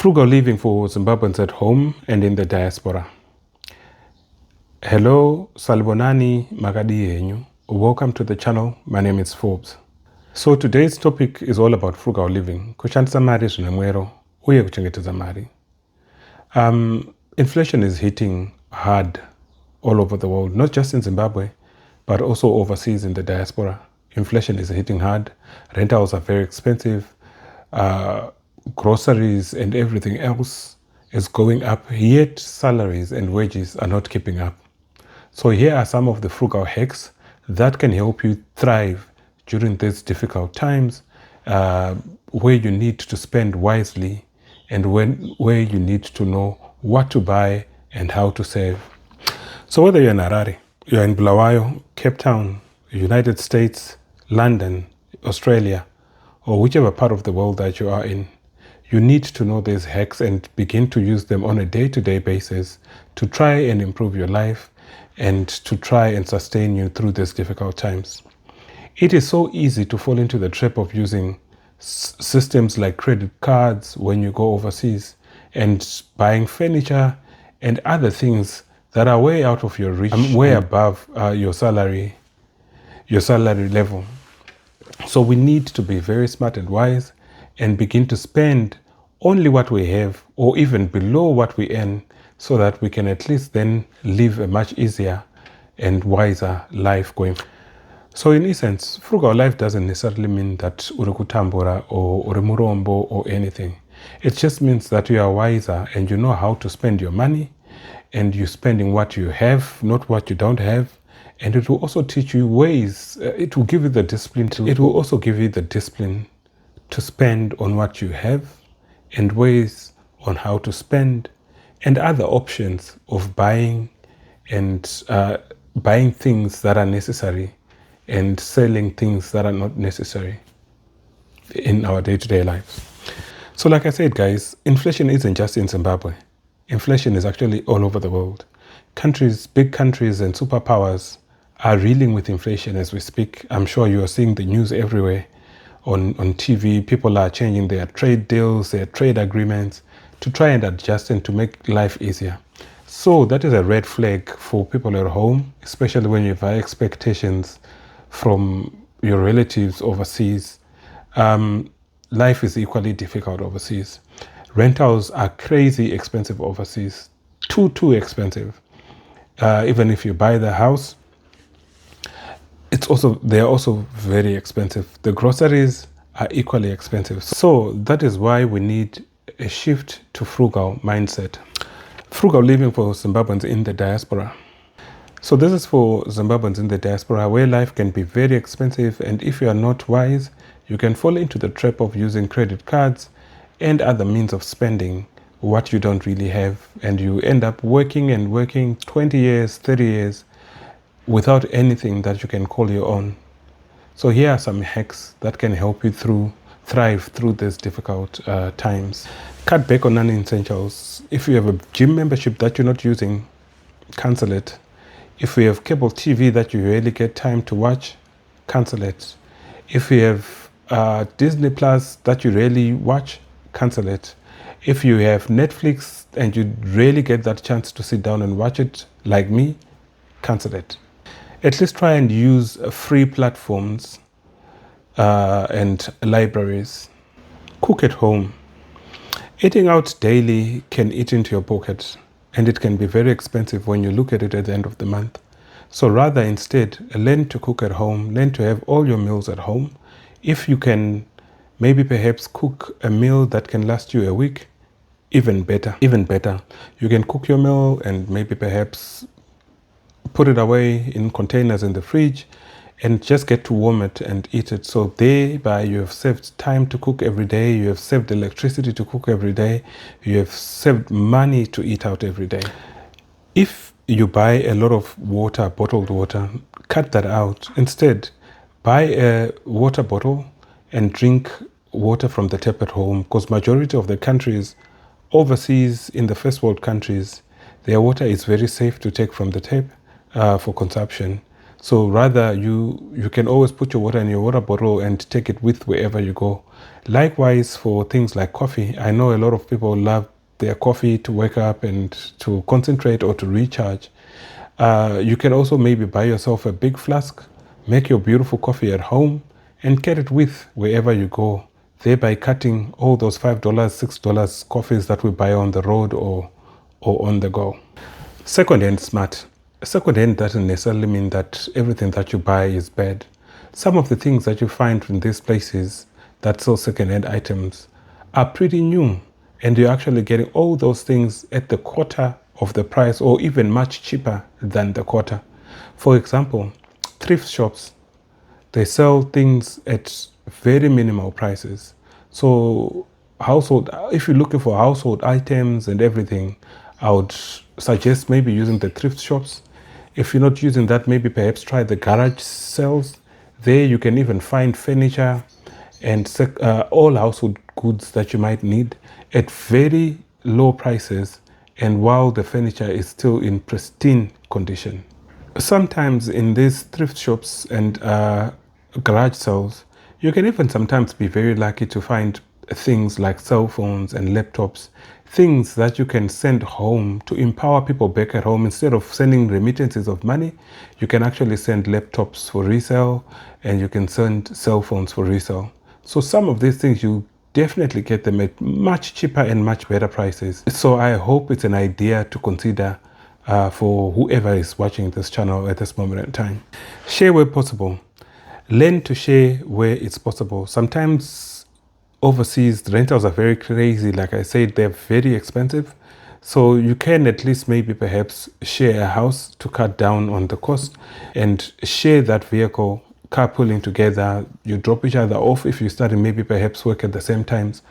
Frugal living for Zimbabweans at home and in the diaspora. Hello, Salibonani Magadi Yenyu. Welcome to the channel. My name is Forbes. So today's topic is all about frugal living. Kushandisa mari zvinemwero uye kuchengetedza mari. Inflation is hitting hard all over the world, not just in Zimbabwe, but also overseas in the diaspora. Inflation is hitting hard. Rentals are very expensive. Groceries and everything else is going up, yet salaries and wages are not keeping up. So here are some of the frugal hacks that can help you thrive during these difficult times, where you need to spend wisely and where you need to know what to buy and how to save. So whether you're in Harare, you're in Bulawayo, Cape Town, United States, London, Australia, or whichever part of the world that you are in, you need to know these hacks and begin to use them on a day-to-day basis to try and improve your life and to try and sustain you through these difficult times. It is so easy to fall into the trap of using systems like credit cards when you go overseas and buying furniture and other things that are way out of your reach, way above your salary level. So we need to be very smart and wise and begin to spend only what we have or even below what we earn, so that we can at least then live a much easier and wiser life going forward. So in essence, frugal life doesn't necessarily mean that uri kutambura or uri murombo or anything. It just means that you are wiser and you know how to spend your money, and you're spending what you have, not what you don't have. And it will also teach you ways, it will give you the discipline to spend on what you have, and ways on how to spend, and other options of buying and buying things that are necessary and selling things that are not necessary in our day-to-day lives. So like I said, guys, inflation isn't just in Zimbabwe. Inflation is actually all over the world. Countries, big countries and superpowers are reeling with inflation as we speak. I'm sure you are seeing the news everywhere. On TV, people are changing their trade deals, their trade agreements to try and adjust and to make life easier. So that is a red flag for people at home, especially when you have high expectations from your relatives overseas. Life is equally difficult overseas. Rentals are crazy expensive overseas, too expensive. Even if you buy the house, they're also very expensive. The groceries are equally expensive. So that is why we need a shift to frugal mindset. Frugal living for Zimbabweans in the diaspora. So this is for Zimbabweans in the diaspora, where life can be very expensive, and if you are not wise, you can fall into the trap of using credit cards and other means of spending what you don't really have, and you end up working 20 years, 30 years without anything that you can call your own. So here are some hacks that can help you thrive through these difficult times. Cut back on non-essentials. If you have a gym membership that you're not using, cancel it. If you have cable TV that you rarely get time to watch, cancel it. If you have Disney Plus that you rarely watch, cancel it. If you have Netflix and you rarely get that chance to sit down and watch it, like me, cancel it. At least try and use free platforms and libraries. Cook at home. Eating out daily can eat into your pocket, and it can be very expensive when you look at it at the end of the month. So rather instead, learn to cook at home, learn to have all your meals at home. If you can maybe perhaps cook a meal that can last you a week, even better. You can cook your meal and maybe perhaps put it away in containers in the fridge and just get to warm it and eat it. So thereby you have saved time to cook every day, you have saved electricity to cook every day, you have saved money to eat out every day. If you buy a lot of water, bottled water, cut that out. Instead, buy a water bottle and drink water from the tap at home, because majority of the countries overseas in the first world countries, their water is very safe to take from the tap for consumption. So rather, you can always put your water in your water bottle and take it with wherever you go. Likewise, for things like coffee, I know a lot of people love their coffee to wake up and to concentrate or to recharge. You can also maybe buy yourself a big flask, make your beautiful coffee at home, and get it with wherever you go, thereby cutting all those $5, $6 coffees that we buy on the road or on the go. Second-hand smart. Second-hand doesn't necessarily mean that everything that you buy is bad. Some of the things that you find in these places that sell second-hand items are pretty new, and you're actually getting all those things at the quarter of the price or even much cheaper than the quarter. For example, thrift shops, they sell things at very minimal prices. So if you're looking for household items and everything, I would suggest maybe using the thrift shops. If you're not using that, maybe perhaps try the garage sales. There you can even find furniture and all household goods that you might need at very low prices, and while the furniture is still in pristine condition. Sometimes in these thrift shops and garage sales, you can even sometimes be very lucky to find things like cell phones and laptops, things that you can send home to empower people back at home. Instead of sending remittances of money, you can actually send laptops for resale, and you can send cell phones for resale. So some of these things, you definitely get them at much cheaper and much better prices. So I hope it's an idea to consider for whoever is watching this channel at this moment in time. Share where possible. Learn to share where it's possible. Sometimes overseas, the rentals are very crazy. Like I said, they're very expensive. So you can at least maybe perhaps share a house to cut down on the cost, and share that vehicle, carpooling together. You drop each other off if you start and maybe perhaps work at the same times.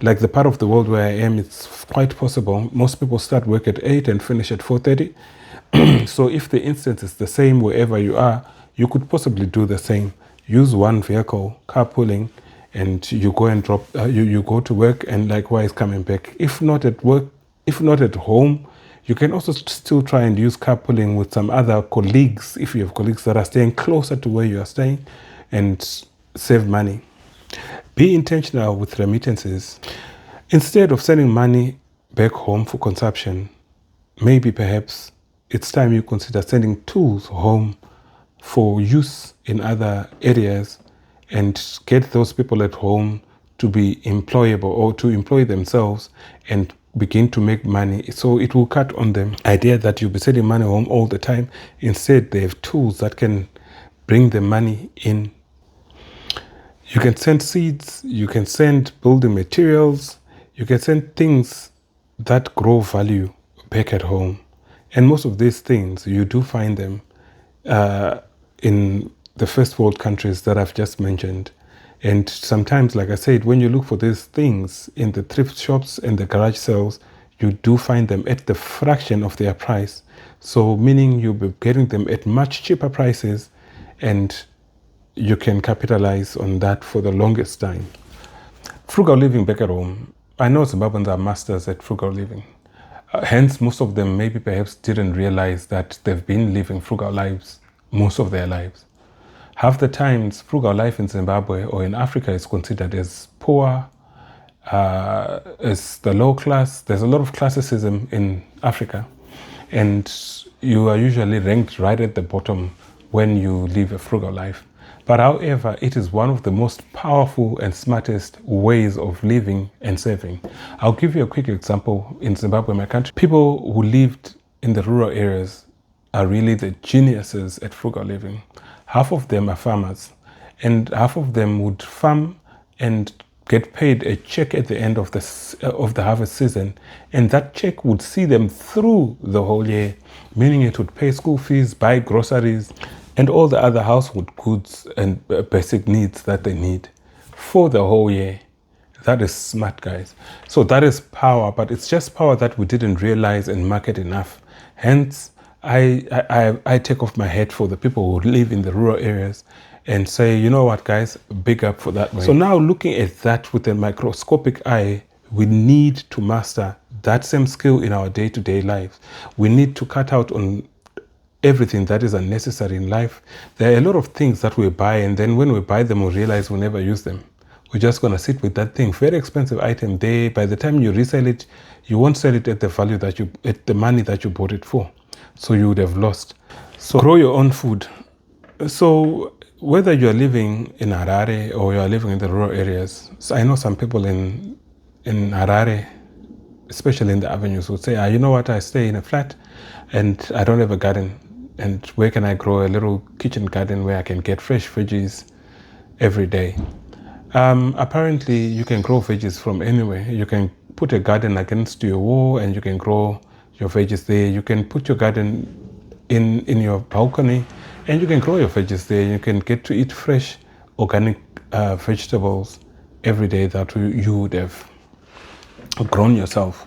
Like the part of the world where I am, it's quite possible. Most people start work at 8 and finish at 4:30. So if the instance is the same wherever you are, you could possibly do the same. Use one vehicle, carpooling, and you go and drop. You go to work and likewise coming back. If not at work, if not at home, you can also still try and use carpooling with some other colleagues, if you have colleagues that are staying closer to where you are staying, and save money. Be intentional with remittances. Instead of sending money back home for consumption, maybe perhaps it's time you consider sending tools home for use in other areas, and get those people at home to be employable or to employ themselves and begin to make money. So it will cut on the idea that you'll be sending money home all the time. Instead, they have tools that can bring the money in. You can send seeds, you can send building materials, you can send things that grow value back at home. And most of these things, you do find them in the first world countries that I've just mentioned. And sometimes, like I said, when you look for these things in the thrift shops and the garage sales, you do find them at the fraction of their price. So meaning you'll be getting them at much cheaper prices, and you can capitalize on that for the longest time. Frugal living back at home. I know Zimbabweans are masters at frugal living. Hence, most of them maybe perhaps didn't realize that they've been living frugal lives most of their lives. Half the times, frugal life in Zimbabwe or in Africa is considered as poor, as the low class. There's a lot of classicism in Africa, and you are usually ranked right at the bottom when you live a frugal life. But however, it is one of the most powerful and smartest ways of living and saving. I'll give you a quick example. In Zimbabwe, my country, people who lived in the rural areas are really the geniuses at frugal living. Half of them are farmers, and half of them would farm and get paid a check at the end of the harvest season, and that check would see them through the whole year, meaning it would pay school fees, buy groceries, and all the other household goods and basic needs that they need for the whole year. That is smart, guys. So that is power, but it's just power that we didn't realize and market enough. Hence, I take off my hat for the people who live in the rural areas and say, you know what, guys, big up for that way. So now looking at that with a microscopic eye, we need to master that same skill in our day-to-day lives. We need to cut out on everything that is unnecessary in life. There are a lot of things that we buy, and then when we buy them, we realize we never use them. We're just going to sit with that thing. Very expensive item. By the time you resell it, you won't sell it at the value at the money that you bought it for. So you would have lost. So grow your own food. So whether you are living in Harare or you are living in the rural areas, so I know some people in Harare, especially in the avenues, would say, you know what, I stay in a flat and I don't have a garden. And where can I grow a little kitchen garden where I can get fresh veggies every day? Apparently, you can grow veggies from anywhere. You can put a garden against your wall and you can grow your veggies there. You can put your garden in your balcony and you can grow your veggies there. You can get to eat fresh, organic vegetables every day that you would have grown yourself.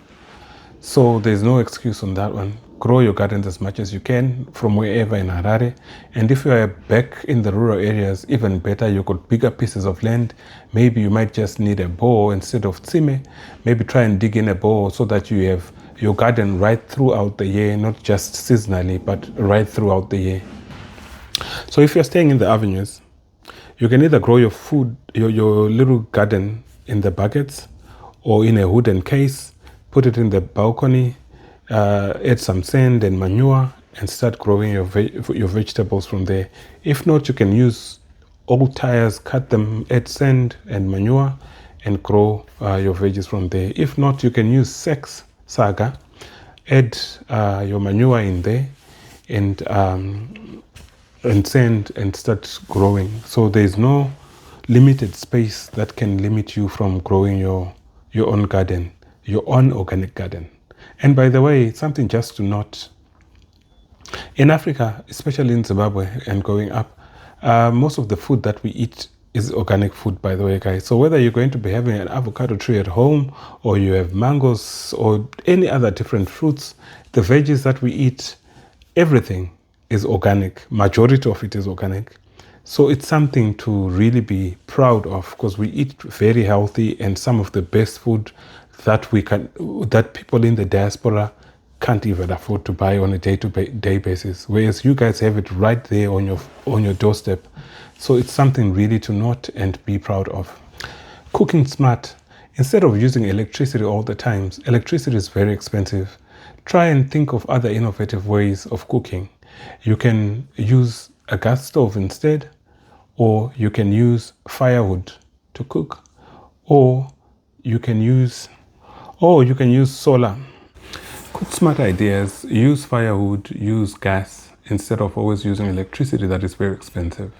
So there's no excuse on that one. Grow your gardens as much as you can from wherever in Harare. And if you are back in the rural areas, even better, you got bigger pieces of land. Maybe you might just need a bore instead of tsime. Maybe try and dig in a bore so that you have your garden right throughout the year, not just seasonally, but right throughout the year. So if you're staying in the avenues, you can either grow your food, your little garden in the buckets or in a wooden case, put it in the balcony, add some sand and manure and start growing your vegetables from there. If not, you can use old tires, cut them, add sand and manure and grow your veggies from there. If not, you can use saga, add your manure in there and sand and start growing. So there's no limited space that can limit you from growing your own garden, your own organic garden. And by the way, something just to note, in Africa, especially in Zimbabwe and going up, most of the food that we eat is organic food, by the way, guys. So whether you're going to be having an avocado tree at home or you have mangoes or any other different fruits, the veggies that we eat, everything is organic. Majority of it is organic. So it's something to really be proud of because we eat very healthy and some of the best food that people in the diaspora can't even afford to buy on a day-to-day basis, whereas you guys have it right there on your doorstep. So it's something really to note and be proud of. Cooking smart. Instead of using electricity all the time, electricity is very expensive. Try and think of other innovative ways of cooking. You can use a gas stove instead, or you can use firewood to cook, or you can use solar. Cook smart ideas, use firewood, use gas instead of always using electricity that is very expensive.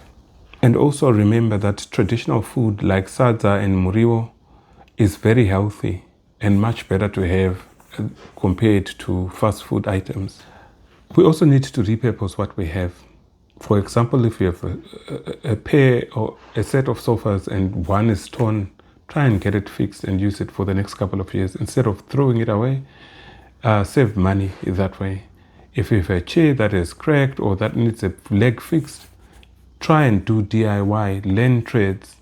And also remember that traditional food like sadza and muriwo is very healthy and much better to have compared to fast food items. We also need to repurpose what we have. For example, if you have a pair or a set of sofas and one is torn, try and get it fixed and use it for the next couple of years instead of throwing it away. Save money that way. If you have a chair that is cracked or that needs a leg fixed, try and do DIY, learn trades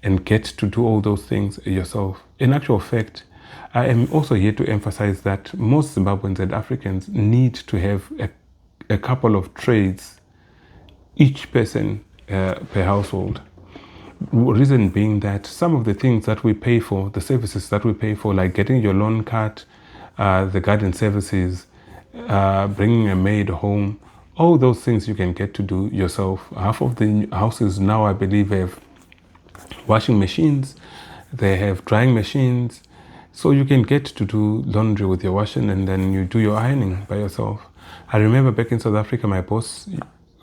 and get to do all those things yourself. In actual fact, I am also here to emphasize that most Zimbabweans and Africans need to have a couple of trades, each person per household. Reason being that some of the things that we pay for, the services that we pay for, like getting your lawn cut, the garden services, bringing a maid home, all those things you can get to do yourself. Half of the houses now, I believe, have washing machines, they have drying machines, so you can get to do laundry with your washing and then you do your ironing by yourself. I remember back in South Africa, my boss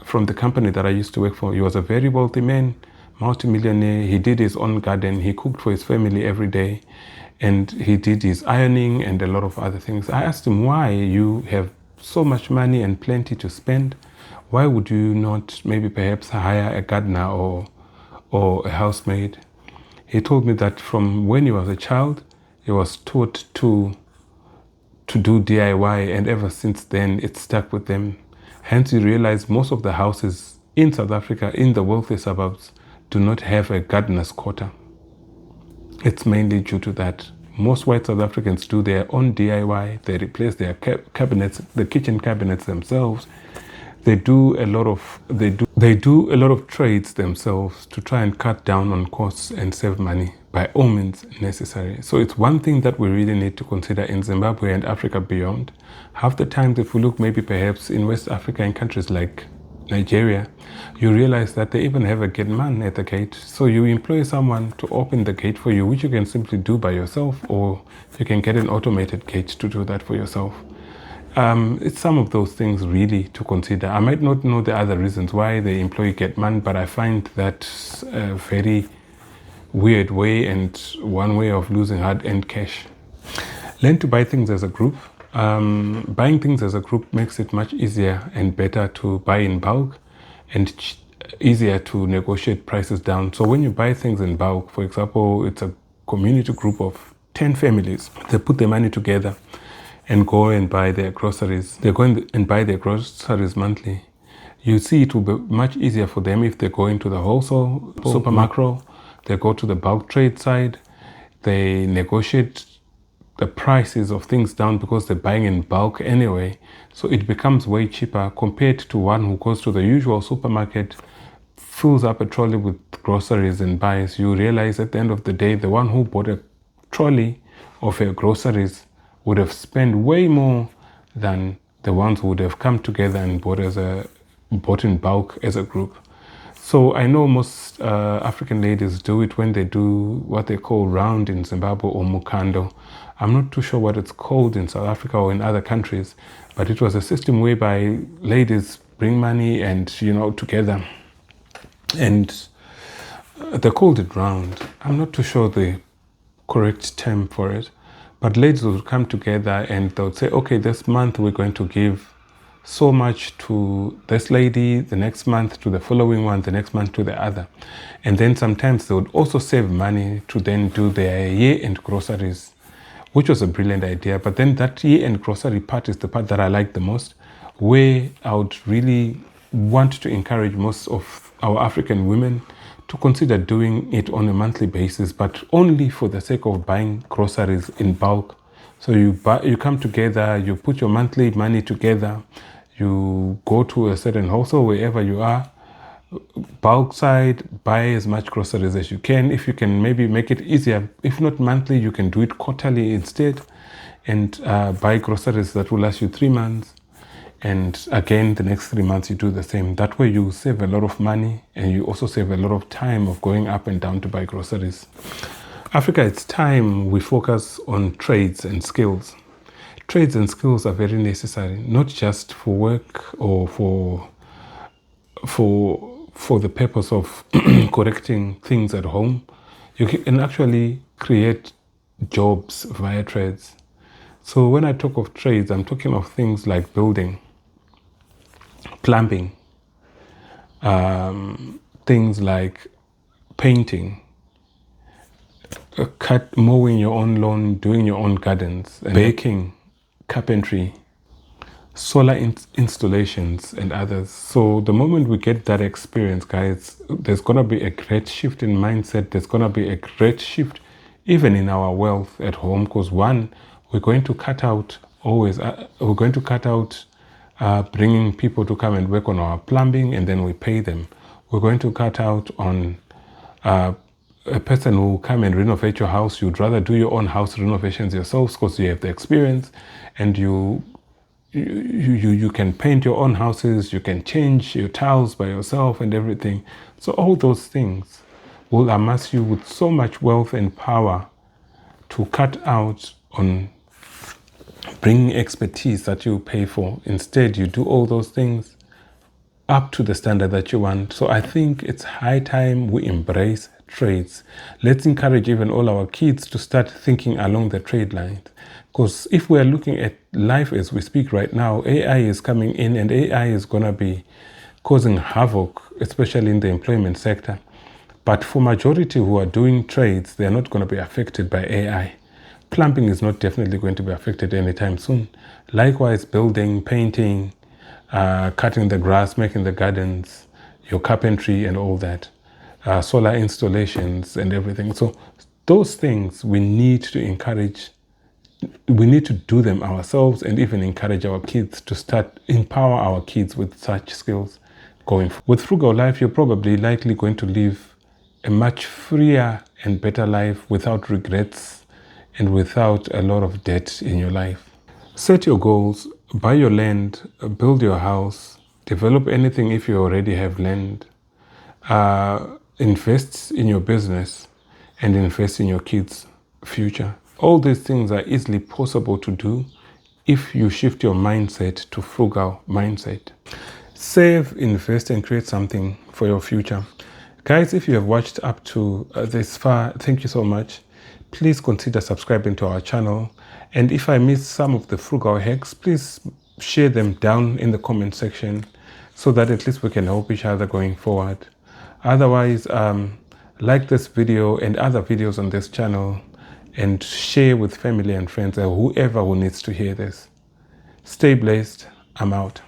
from the company that I used to work for, he was a very wealthy man, multi-millionaire. He did his own garden, he cooked for his family every day, and he did his ironing and a lot of other things. I asked him, why you have so much money and plenty to spend, why would you not maybe perhaps hire a gardener or a housemaid? He told me that from when he was a child, he was taught to do DIY, and ever since then it stuck with them. Hence you realize most of the houses in South Africa, in the wealthy suburbs, do not have a gardener's quarter. It's mainly due to that. Most white South Africans do their own DIY. They replace their cabinets, the kitchen cabinets themselves. They do a lot of trades themselves to try and cut down on costs and save money by all means necessary. So it's one thing that we really need to consider in Zimbabwe and Africa beyond. Half the time, if we look maybe perhaps in West Africa in countries like Nigeria, you realize that they even have a gate man at the gate. So you employ someone to open the gate for you, which you can simply do by yourself, or you can get an automated gate to do that for yourself. It's some of those things really to consider. I might not know the other reasons why they employ Getman, but I find that a very weird way and one way of losing hard-earned cash. Learn to buy things as a group. Buying things as a group makes it much easier and better to buy in bulk and easier to negotiate prices down. So when you buy things in bulk, for example, it's a community group of 10 families. They put their money together and go and buy their groceries. They go and buy their groceries monthly. You see, it will be much easier for them if they go into the wholesale, super macro, they go to the bulk trade side, they negotiate the prices of things down because they're buying in bulk anyway. So it becomes way cheaper compared to one who goes to the usual supermarket, fills up a trolley with groceries and buys. You realize at the end of the day, the one who bought a trolley of her groceries would have spent way more than the ones who would have come together and bought in bulk as a group. So I know most African ladies do it when they do what they call round in Zimbabwe or mukando. I'm not too sure what it's called in South Africa or in other countries, but it was a system whereby ladies bring money and, together. And they called it round. I'm not too sure the correct term for it. But ladies would come together and they would say, okay, this month we're going to give so much to this lady, the next month to the following one, the next month to the other. And then sometimes they would also save money to then do their year-end groceries, which was a brilliant idea. But then that year-end grocery part is the part that I like the most, where I would really want to encourage most of our African women to consider doing it on a monthly basis, but only for the sake of buying groceries in bulk. So you come together, you put your monthly money together, you go to a certain wholesale wherever you are, bulk side, buy as much groceries as you can. If you can maybe make it easier, if not monthly, you can do it quarterly instead, and buy groceries that will last you 3 months. And again, the next 3 months, you do the same. That way you save a lot of money and you also save a lot of time of going up and down to buy groceries. Africa, it's time we focus on trades and skills. Trades and skills are very necessary, not just for work or for the purpose of correcting things at home. You can actually create jobs via trades. So when I talk of trades, I'm talking of things like building, plumbing, things like painting, mowing your own lawn, doing your own gardens, and baking, carpentry, solar installations, and others. So the moment we get that experience, guys, there's going to be a great shift in mindset. There's going to be a great shift even in our wealth at home, because one, we're going to cut out bringing people to come and work on our plumbing and then we pay them. We're going to cut out on a person who will come and renovate your house. You'd rather do your own house renovations yourselves because you have the experience, and you can paint your own houses, you can change your tiles by yourself and everything. So all those things will amass you with so much wealth and power to cut out on bringing expertise that you pay for. Instead, you do all those things up to the standard that you want. So I think it's high time we embrace trades. Let's encourage even all our kids to start thinking along the trade lines. Because if we're looking at life as we speak right now, AI is coming in and AI is going to be causing havoc, especially in the employment sector. But for majority who are doing trades, they're not going to be affected by AI. Plumbing is not definitely going to be affected anytime soon. Likewise, building, painting, cutting the grass, making the gardens, your carpentry and all that, solar installations and everything. So those things we need to encourage we need to do them ourselves and even encourage our kids to empower our kids with such skills going forward. With Frugal Life, you're probably likely going to live a much freer and better life without regrets and without a lot of debt in your life. Set your goals, buy your land, build your house, develop anything if you already have land, invest in your business, and invest in your kids' future. All these things are easily possible to do if you shift your mindset to frugal mindset. Save, invest, and create something for your future. Guys, if you have watched up to this far, thank you so much. Please consider subscribing to our channel. And if I missed some of the frugal hacks, please share them down in the comment section so that at least we can help each other going forward. Otherwise, like this video and other videos on this channel and share with family and friends and whoever who needs to hear this. Stay blessed. I'm out.